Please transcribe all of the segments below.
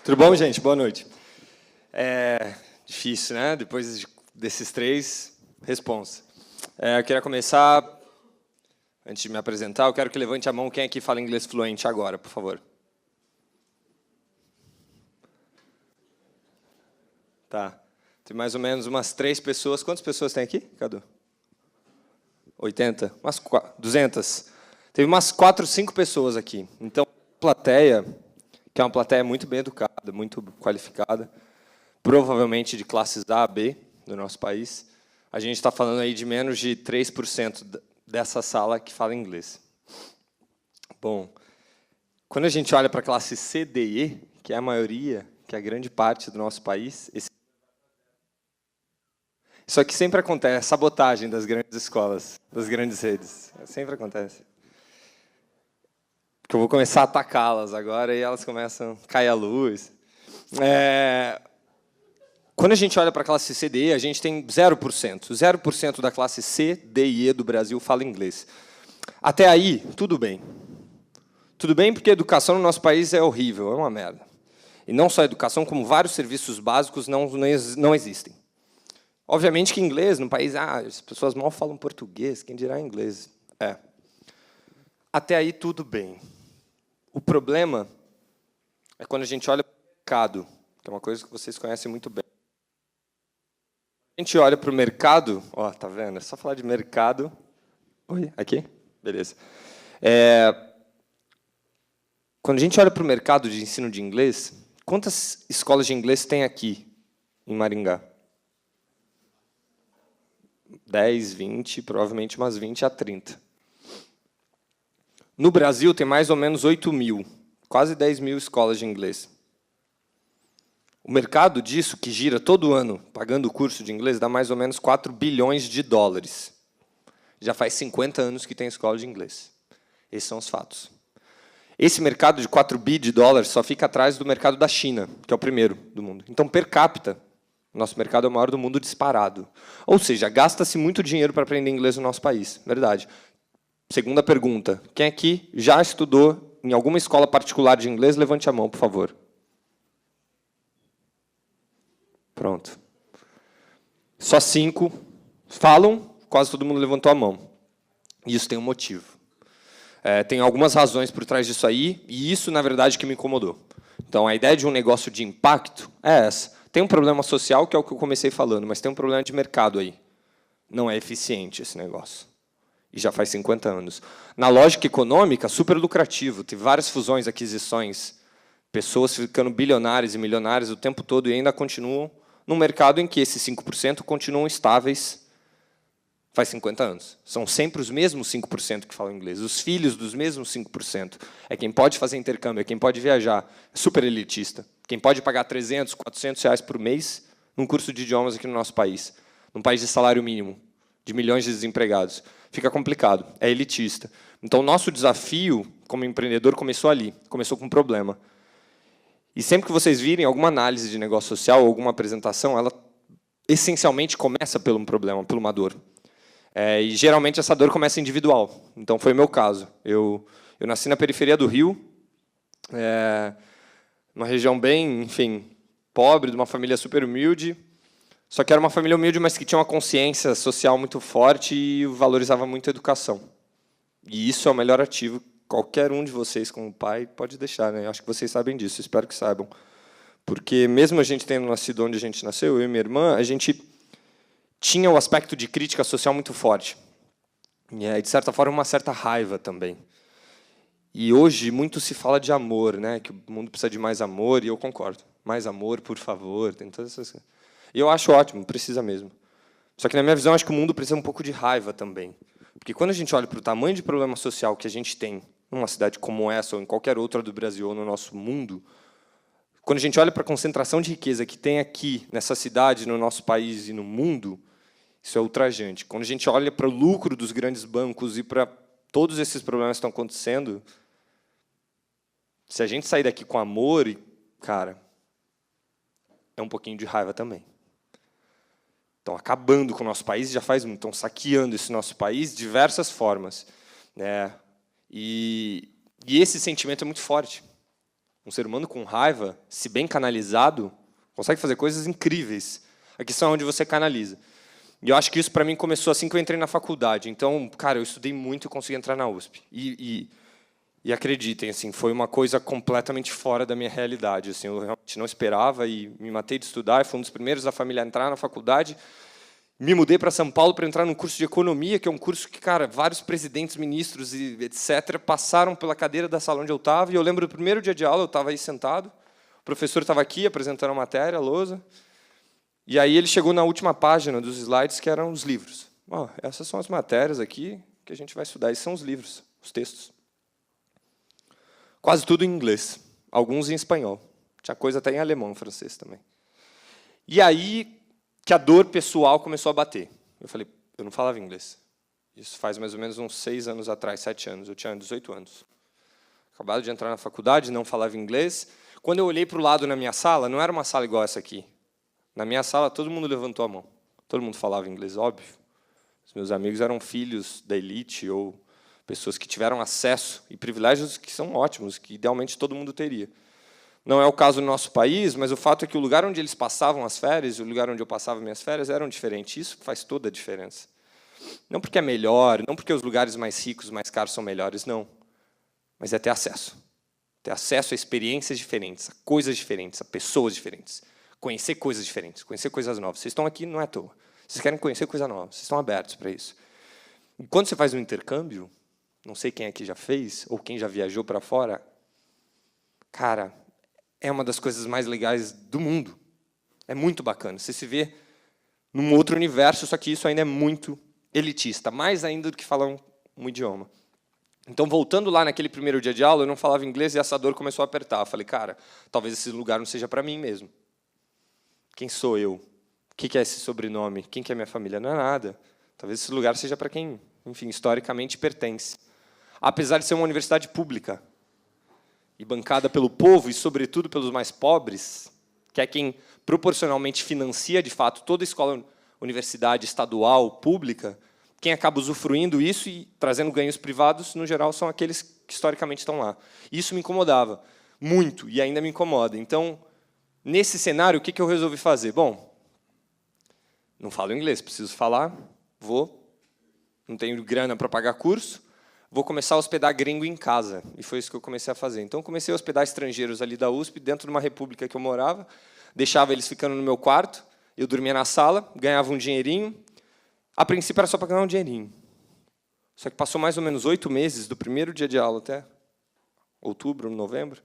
Tudo bom, gente? Boa noite. É difícil, né? Depois desses três, responsa. Eu queria começar, antes de me apresentar, eu quero que levante a mão quem aqui fala inglês fluente agora, por favor. Tá. Tem mais ou menos umas 3 pessoas. Quantas pessoas tem aqui, Cadu? 80? Umas 200. Teve umas 4, 5 pessoas aqui. Então, a plateia, que é uma plateia muito bem educada, muito qualificada, provavelmente de classes A a B do nosso país, a gente está falando aí de menos de 3% dessa sala que fala inglês. Bom, quando a gente olha para a classe C, D e E, que é a maioria, que é a grande parte do nosso país, isso aqui sempre acontece, sabotagem das grandes escolas, das grandes redes. Sempre acontece. Porque eu vou começar a atacá-las agora e elas começam a cair a luz. Quando a gente olha para a classe C, D e E, a gente tem 0%. 0% da classe C, D e E do Brasil fala inglês. Até aí, tudo bem. Tudo bem porque a educação no nosso país é horrível, é uma merda. E não só a educação, como vários serviços básicos não existem. Obviamente que inglês, no país, as pessoas mal falam português, quem dirá inglês? Até aí, tudo bem. O problema é quando a gente olha para o mercado, que é uma coisa que vocês conhecem muito bem. A gente olha para o mercado, ó, tá vendo? É só falar de mercado. Oi, aqui? Beleza. Quando a gente olha para o mercado de ensino de inglês, quantas escolas de inglês tem aqui, em Maringá? 10, 20, provavelmente umas 20 a 30. No Brasil, tem mais ou menos 8.000, quase 10.000 escolas de inglês. O mercado disso, que gira todo ano, pagando o curso de inglês, dá mais ou menos 4 bilhões de dólares. Já faz 50 anos que tem escola de inglês. Esses são os fatos. Esse mercado de 4 bi de dólares só fica atrás do mercado da China, que é o primeiro do mundo. Então, per capita, nosso mercado é o maior do mundo disparado. Ou seja, gasta-se muito dinheiro para aprender inglês no nosso país. Verdade. Segunda pergunta. Quem aqui já estudou em alguma escola particular de inglês? Levante a mão, por favor. Pronto. Só 5 falam, quase todo mundo levantou a mão. E isso tem um motivo. Tem algumas razões por trás disso aí, e isso, na verdade, que me incomodou. Então, a ideia de um negócio de impacto é essa. Tem um problema social, que é o que eu comecei falando, mas tem um problema de mercado aí. Não é eficiente esse negócio. E já faz 50 anos. Na lógica econômica, super lucrativo. Tem várias fusões, aquisições, pessoas ficando bilionárias e milionárias o tempo todo e ainda continuam num mercado em que esses 5% continuam estáveis faz 50 anos. São sempre os mesmos 5% que falam inglês. Os filhos dos mesmos 5%. É quem pode fazer intercâmbio, é quem pode viajar. É super elitista. Quem pode pagar 300, 400 reais por mês num curso de idiomas aqui no nosso país. Num país de salário mínimo, de milhões de desempregados. Fica complicado. É elitista. Então, o nosso desafio como empreendedor começou ali. Começou com um problema. E sempre que vocês virem alguma análise de negócio social, ou alguma apresentação, ela essencialmente começa por um problema, por uma dor. E geralmente essa dor começa individual. Então foi o meu caso. Eu nasci na periferia do Rio, numa região bem, enfim, pobre, de uma família super humilde. Só que era uma família humilde, mas que tinha uma consciência social muito forte e valorizava muito a educação. E isso é o melhor ativo. Qualquer um de vocês, como pai, pode deixar, né? Eu acho que vocês sabem disso, espero que saibam. Porque mesmo a gente tendo nascido onde a gente nasceu, eu e minha irmã, a gente tinha o aspecto de crítica social muito forte. E, de certa forma, uma certa raiva também. E hoje muito se fala de amor, né? Que o mundo precisa de mais amor, e eu concordo. Mais amor, por favor, tem todas essas coisas. E eu acho ótimo, precisa mesmo. Só que, na minha visão, acho que o mundo precisa um pouco de raiva também. Porque quando a gente olha para o tamanho de problema social que a gente tem numa cidade como essa, ou em qualquer outra do Brasil, ou no nosso mundo, quando a gente olha para a concentração de riqueza que tem aqui, nessa cidade, no nosso país e no mundo, isso é ultrajante. Quando a gente olha para o lucro dos grandes bancos e para todos esses problemas que estão acontecendo, se a gente sair daqui com amor, cara, é um pouquinho de raiva também. Estão acabando com o nosso país, já faz muito, estão saqueando esse nosso país de diversas formas. E esse sentimento é muito forte. Um ser humano com raiva, se bem canalizado, consegue fazer coisas incríveis. A questão é onde você canaliza. E eu acho que isso, para mim, começou assim que eu entrei na faculdade. Então, cara, eu estudei muito e consegui entrar na USP. E acreditem, assim, foi uma coisa completamente fora da minha realidade. Assim, eu realmente não esperava e me matei de estudar. Eu fui um dos primeiros da família a entrar na faculdade. Me mudei para São Paulo para entrar num curso de economia, que é um curso que, cara, vários presidentes, ministros e etc. passaram pela cadeira da sala onde eu estava. E eu lembro do primeiro dia de aula, eu estava aí sentado. O professor estava aqui apresentando a matéria, a lousa. E aí ele chegou na última página dos slides, que eram os livros. Oh, essas são as matérias aqui que a gente vai estudar. Esses são os livros, os textos. Quase tudo em inglês, alguns em espanhol. Tinha coisa até em alemão, francês também. E aí que a dor pessoal começou a bater. Eu falei, eu não falava inglês. Isso faz mais ou menos uns 6 anos atrás, 7 anos. Eu tinha 18 anos. Acabado de entrar na faculdade, não falava inglês. Quando eu olhei para o lado na minha sala, não era uma sala igual essa aqui. Na minha sala, todo mundo levantou a mão. Todo mundo falava inglês, óbvio. Os meus amigos eram filhos da elite ou pessoas que tiveram acesso e privilégios que são ótimos, que idealmente todo mundo teria. Não é o caso no nosso país, mas o fato é que o lugar onde eles passavam as férias e o lugar onde eu passava minhas férias eram diferentes. Isso faz toda a diferença. Não porque é melhor, não porque os lugares mais ricos, mais caros são melhores, não. Mas é ter acesso. Ter acesso a experiências diferentes, a coisas diferentes, a pessoas diferentes. Conhecer coisas diferentes, conhecer coisas novas. Vocês estão aqui não é à toa. Vocês querem conhecer coisa nova, vocês estão abertos para isso. E quando você faz um intercâmbio, não sei quem aqui já fez, ou quem já viajou para fora, cara, é uma das coisas mais legais do mundo. É muito bacana. Você se vê num outro universo, só que isso ainda é muito elitista, mais ainda do que falar um idioma. Então, voltando lá naquele primeiro dia de aula, eu não falava inglês e essa dor começou a apertar. Eu falei, cara, talvez esse lugar não seja para mim mesmo. Quem sou eu? O que é esse sobrenome? Quem que é minha família? Não é nada. Talvez esse lugar seja para quem, enfim, historicamente pertence. Apesar de ser uma universidade pública e bancada pelo povo e, sobretudo, pelos mais pobres, que é quem proporcionalmente financia, de fato, toda a escola, universidade estadual, pública, quem acaba usufruindo isso e trazendo ganhos privados, no geral, são aqueles que historicamente estão lá. Isso me incomodava muito e ainda me incomoda. Então, nesse cenário, o que eu resolvi fazer? Bom, não falo inglês, preciso falar, não tenho grana para pagar curso, vou começar a hospedar gringo em casa. E foi isso que eu comecei a fazer. Então, comecei a hospedar estrangeiros ali da USP, dentro de uma república que eu morava, deixava eles ficando no meu quarto, eu dormia na sala, ganhava um dinheirinho. A princípio, era só para ganhar um dinheirinho. Só que passou mais ou menos 8 meses, do primeiro dia de aula até outubro, novembro,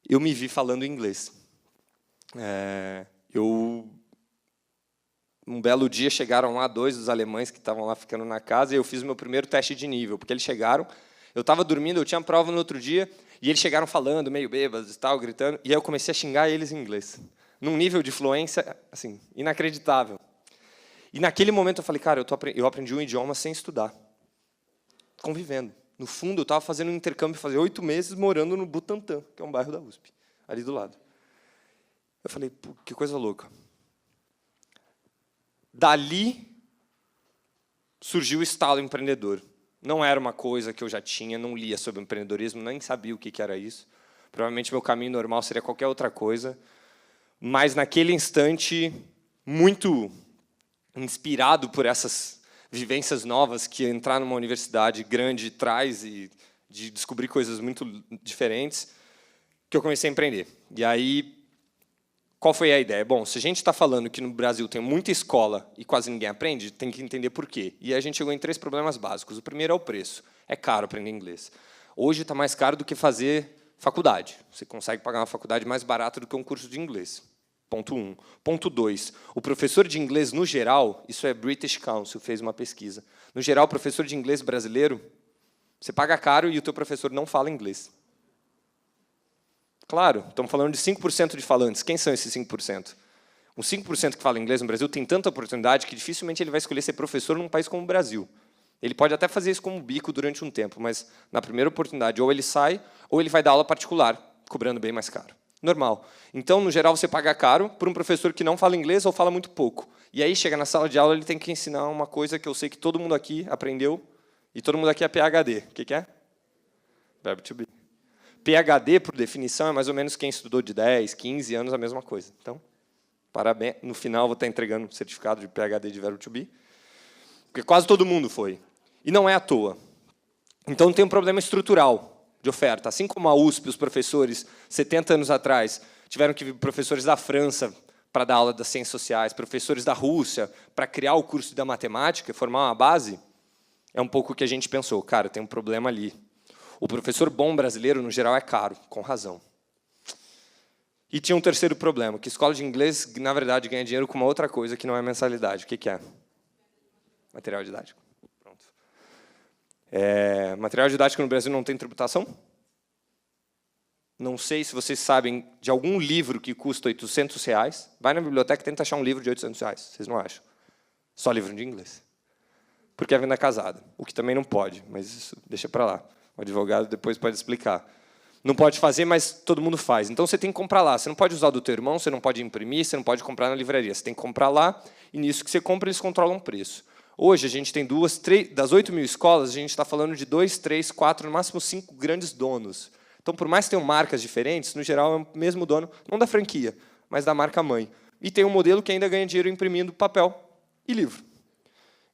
eu me vi falando inglês. Um belo dia, chegaram lá 2 dos alemães que estavam lá ficando na casa, e eu fiz o meu primeiro teste de nível, porque eles chegaram, eu estava dormindo, eu tinha prova no outro dia, e eles chegaram falando, meio bêbados e tal, gritando, e aí eu comecei a xingar eles em inglês, num nível de fluência assim, inacreditável. E naquele momento eu falei, cara, eu aprendi um idioma sem estudar, convivendo. No fundo, eu estava fazendo um intercâmbio, fazia 8 meses, morando no Butantã, que é um bairro da USP, ali do lado. Eu falei, pô, que coisa louca. Dali surgiu o estalo empreendedor. Não era uma coisa que eu já tinha, não lia sobre empreendedorismo, nem sabia o que era isso. Provavelmente meu caminho normal seria qualquer outra coisa. Mas, naquele instante, muito inspirado por essas vivências novas que entrar numa universidade grande traz e de descobrir coisas muito diferentes, que eu comecei a empreender. E aí, qual foi a ideia? Bom, se a gente está falando que no Brasil tem muita escola e quase ninguém aprende, tem que entender por quê. E a gente chegou em 3 problemas básicos. O primeiro é o preço. É caro aprender inglês. Hoje está mais caro do que fazer faculdade. Você consegue pagar uma faculdade mais barata do que um curso de inglês. Ponto 1. Ponto 2. O professor de inglês, no geral, isso é British Council, fez uma pesquisa. No geral, o professor de inglês brasileiro, você paga caro e o teu professor não fala inglês. Claro, estamos falando de 5% de falantes. Quem são esses 5%? Os 5% que fala inglês no Brasil tem tanta oportunidade que dificilmente ele vai escolher ser professor num país como o Brasil. Ele pode até fazer isso como bico durante um tempo, mas na primeira oportunidade ou ele sai ou ele vai dar aula particular, cobrando bem mais caro. Normal. Então, no geral, você paga caro por um professor que não fala inglês ou fala muito pouco. E aí, chega na sala de aula, ele tem que ensinar uma coisa que eu sei que todo mundo aqui aprendeu, e todo mundo aqui é PhD. O que é? Verbo to be. PhD, por definição, é mais ou menos quem estudou de 10, 15 anos, a mesma coisa. Então, parabéns. No final, vou estar entregando um certificado de PhD de Verbo to Be, porque quase todo mundo foi. E não é à toa. Então, tem um problema estrutural de oferta. Assim como a USP, os professores, 70 anos atrás, tiveram que vir professores da França para dar aula das ciências sociais, professores da Rússia para criar o curso da matemática, formar uma base, é um pouco o que a gente pensou. Cara, tem um problema ali. O professor bom brasileiro, no geral, é caro, com razão. E tinha um terceiro problema, que escola de inglês, na verdade, ganha dinheiro com uma outra coisa que não é mensalidade. O que é? Material didático. Pronto. Material didático no Brasil não tem tributação? Não sei se vocês sabem de algum livro que custa R$800. Vai na biblioteca e tenta achar um livro de R$800. Vocês não acham. Só livro de inglês. Porque é venda casada. O que também não pode, mas isso deixa para lá. O advogado depois pode explicar. Não pode fazer, mas todo mundo faz. Então, você tem que comprar lá. Você não pode usar do teu irmão, você não pode imprimir, você não pode comprar na livraria. Você tem que comprar lá, e nisso que você compra, eles controlam o preço. Hoje, a gente tem das 8.000 escolas, a gente está falando de 2, 3, 4, no máximo 5 grandes donos. Então, por mais que tenham marcas diferentes, no geral, é o mesmo dono, não da franquia, mas da marca-mãe. E tem um modelo que ainda ganha dinheiro imprimindo papel e livro.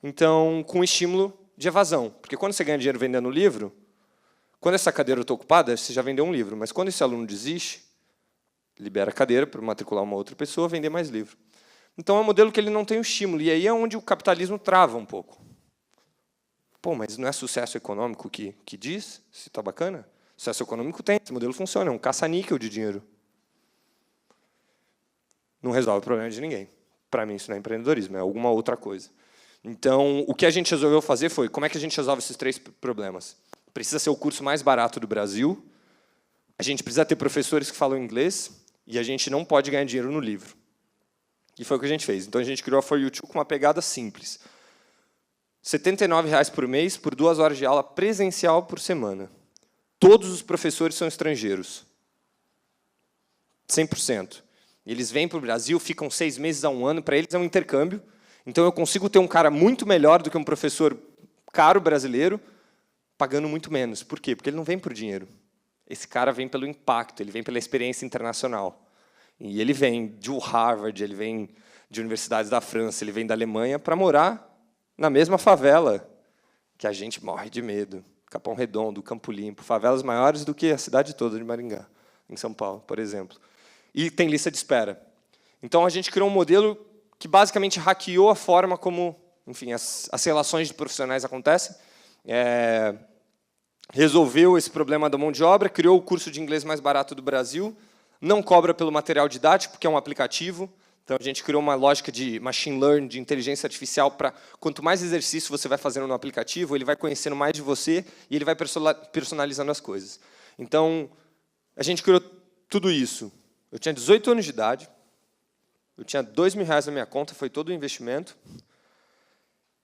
Então, com estímulo de evasão. Porque quando você ganha dinheiro vendendo livro, quando essa cadeira está ocupada, você já vendeu um livro. Mas quando esse aluno desiste, libera a cadeira para matricular uma outra pessoa, vender mais livro. Então, é um modelo que ele não tem o estímulo. E aí é onde o capitalismo trava um pouco. Pô, mas não é sucesso econômico que diz? Se está bacana? Sucesso econômico tem. Esse modelo funciona. É um caça-níquel de dinheiro. Não resolve o problema de ninguém. Para mim, isso não é empreendedorismo. É alguma outra coisa. Então, o que a gente resolveu fazer foi, como é que a gente resolve esses 3 problemas? Precisa ser o curso mais barato do Brasil, a gente precisa ter professores que falam inglês, e a gente não pode ganhar dinheiro no livro. E foi o que a gente fez. Então, a gente criou a For You Too com uma pegada simples. R$ 79,00 por mês, por 2 horas de aula presencial por semana. Todos os professores são estrangeiros. 100%. Eles vêm para o Brasil, ficam 6 meses a 1 ano, para eles é um intercâmbio. Então, eu consigo ter um cara muito melhor do que um professor caro brasileiro, pagando muito menos. Por quê? Porque ele não vem por dinheiro. Esse cara vem pelo impacto, ele vem pela experiência internacional. E ele vem de Harvard, ele vem de universidades da França, ele vem da Alemanha para morar na mesma favela, que a gente morre de medo. Capão Redondo, Campo Limpo, favelas maiores do que a cidade toda de Maringá, em São Paulo, por exemplo. E tem lista de espera. Então, a gente criou um modelo que basicamente hackeou a forma como, enfim, as relações de profissionais acontecem, resolveu esse problema da mão de obra, criou o curso de inglês mais barato do Brasil, não cobra pelo material didático, porque é um aplicativo. Então, a gente criou uma lógica de machine learning, de inteligência artificial, para quanto mais exercício você vai fazendo no aplicativo, ele vai conhecendo mais de você e ele vai personalizando as coisas. Então, a gente criou tudo isso. Eu tinha 18 anos de idade, eu tinha R$2.000 na minha conta, foi todo o investimento.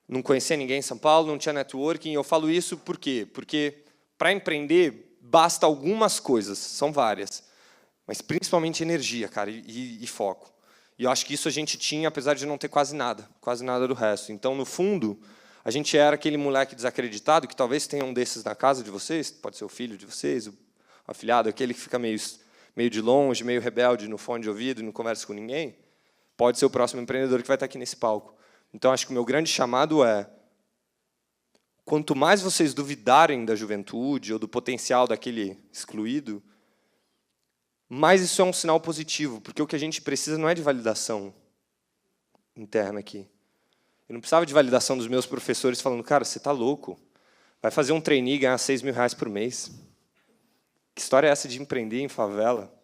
Não conhecia ninguém em São Paulo, não tinha networking. Eu falo isso por quê? Porque, para empreender, basta algumas coisas, são várias, mas principalmente energia, cara, e foco. E eu acho que isso a gente tinha, apesar de não ter quase nada do resto. Então, no fundo, a gente era aquele moleque desacreditado, que talvez tenha um desses na casa de vocês, pode ser o filho de vocês, o afilhado, aquele que fica meio de longe, meio rebelde no fone de ouvido e não conversa com ninguém, pode ser o próximo empreendedor que vai estar aqui nesse palco. Então, acho que o meu grande chamado é, quanto mais vocês duvidarem da juventude ou do potencial daquele excluído, mais isso é um sinal positivo, porque o que a gente precisa não é de validação interna aqui. Eu não precisava de validação dos meus professores falando, cara, você está louco, vai fazer um trainee e ganhar R$6.000 por mês. Que história é essa de empreender em favela?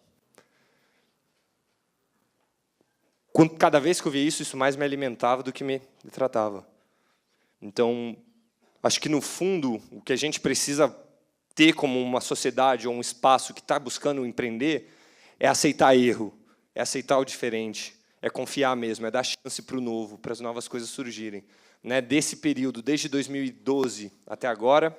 Cada vez que eu via isso mais me alimentava do que me tratava. Então, acho que, no fundo, o que a gente precisa ter como uma sociedade ou um espaço que está buscando empreender é aceitar erro, é aceitar o diferente, é confiar mesmo, é dar chance para o novo, para as novas coisas surgirem. Desse período, desde 2012 até agora,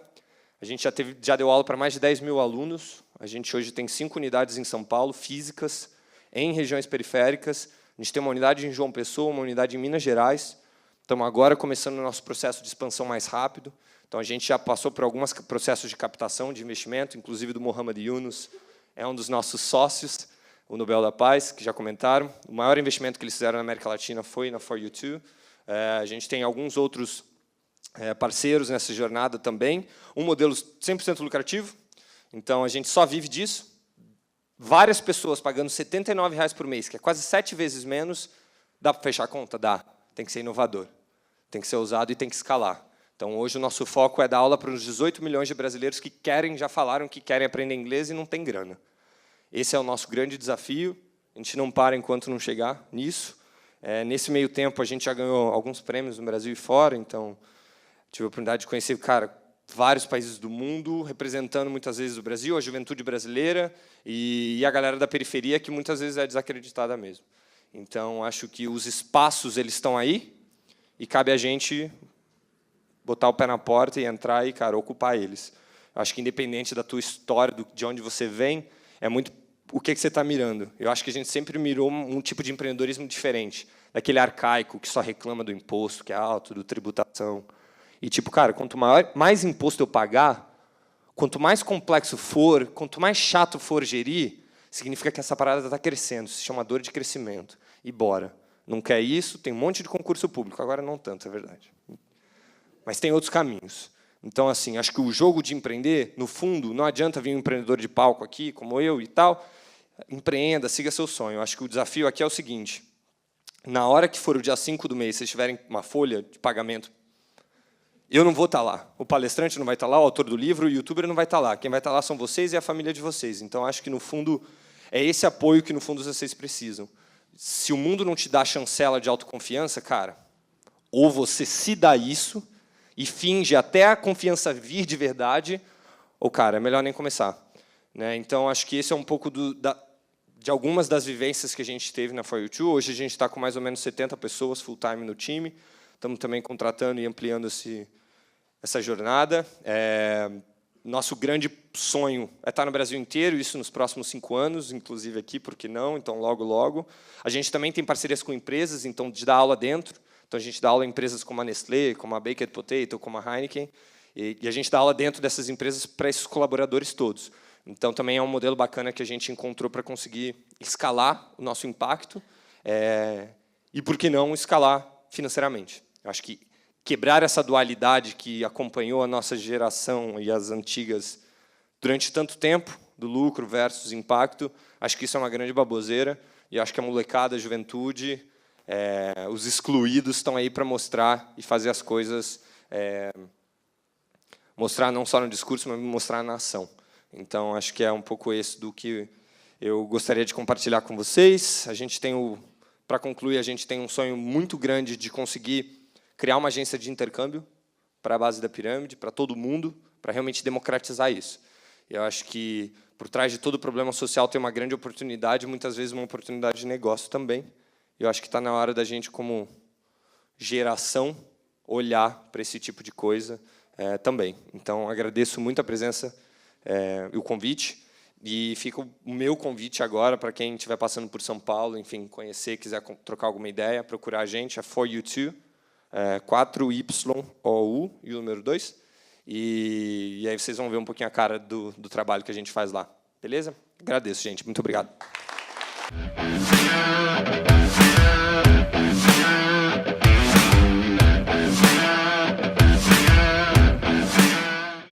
a gente já deu aula para mais de 10.000 alunos. A gente hoje tem 5 unidades em São Paulo, físicas, em regiões periféricas. A gente tem uma unidade em João Pessoa, uma unidade em Minas Gerais. Estamos agora começando o nosso processo de expansão mais rápido. Então, a gente já passou por alguns processos de captação de investimento, inclusive do Mohamed Yunus, é um dos nossos sócios, o Nobel da Paz, que já comentaram. O maior investimento que eles fizeram na América Latina foi na For You Too. A gente tem alguns outros parceiros nessa jornada também. Um modelo 100% lucrativo, então a gente só vive disso. Várias pessoas pagando R$ 79,00 por mês, que é quase 7 vezes menos. Dá para fechar a conta? Dá. Tem que ser inovador, tem que ser ousado e tem que escalar. Então, hoje, o nosso foco é dar aula para os 18 milhões de brasileiros que já falaram que querem aprender inglês e não tem grana. Esse é o nosso grande desafio. A gente não para enquanto não chegar nisso. Nesse meio tempo, a gente já ganhou alguns prêmios no Brasil e fora, então tive a oportunidade de conhecer, vários países do mundo, representando muitas vezes o Brasil, a juventude brasileira e a galera da periferia, que muitas vezes é desacreditada mesmo. Então, acho que os espaços eles estão aí e cabe a gente botar o pé na porta e entrar e, ocupar eles. Acho que, independente da tua história, de onde você vem, é muito o que você está mirando. Eu acho que a gente sempre mirou um tipo de empreendedorismo diferente, daquele arcaico que só reclama do imposto, que é alto, do tributação. E, quanto mais imposto eu pagar, quanto mais complexo for, quanto mais chato for gerir, significa que essa parada está crescendo, se chama dor de crescimento. E bora. Não quer isso, tem um monte de concurso público. Agora não tanto, é verdade. Mas tem outros caminhos. Então, assim, acho que o jogo de empreender, no fundo, não adianta vir um empreendedor de palco aqui, como eu e tal, empreenda, siga seu sonho. Acho que o desafio aqui é o seguinte, na hora que for o dia 5 do mês, vocês tiverem uma folha de pagamento, eu não vou estar lá, o palestrante não vai estar lá, o autor do livro, o youtuber não vai estar lá. Quem vai estar lá são vocês e a família de vocês. Então, acho que, no fundo, é esse apoio que, no fundo, vocês precisam. Se o mundo não te dá a chancela de autoconfiança, ou você se dá isso e finge até a confiança vir de verdade, ou, é melhor nem começar. Então, acho que esse é um pouco de algumas das vivências que a gente teve na For You Too. Hoje, a gente está com mais ou menos 70 pessoas full-time no time. Estamos também contratando e ampliando essa jornada. Nosso grande sonho é estar no Brasil inteiro, isso nos próximos 5 anos, inclusive aqui, por que não? Então, logo, logo. A gente também tem parcerias com empresas, então, de dar aula dentro. Então, a gente dá aula em empresas como a Nestlé, como a Baked Potato, como a Heineken, e a gente dá aula dentro dessas empresas para esses colaboradores todos. Então, também é um modelo bacana que a gente encontrou para conseguir escalar o nosso impacto e, por que não, escalar financeiramente. Eu acho que quebrar essa dualidade que acompanhou a nossa geração e as antigas durante tanto tempo, do lucro versus impacto, acho que isso é uma grande baboseira, e acho que a molecada, a juventude, os excluídos estão aí para mostrar e fazer as coisas, mostrar não só no discurso, mas mostrar na ação. Então, acho que é um pouco esse do que eu gostaria de compartilhar com vocês. A gente tem para concluir, a gente tem um sonho muito grande de conseguir criar uma agência de intercâmbio para a base da pirâmide, para todo mundo, para realmente democratizar isso. Eu acho que, por trás de todo problema social, tem uma grande oportunidade, muitas vezes uma oportunidade de negócio também. Eu acho que está na hora da gente, como geração, olhar para esse tipo de coisa também. Então, agradeço muito a presença e o convite. E fica o meu convite agora para quem estiver passando por São Paulo, enfim, conhecer, quiser trocar alguma ideia, procurar a gente, a For You Too, 4YOU e o número 2. E aí vocês vão ver um pouquinho a cara do trabalho que a gente faz lá. Beleza? Agradeço, gente. Muito obrigado.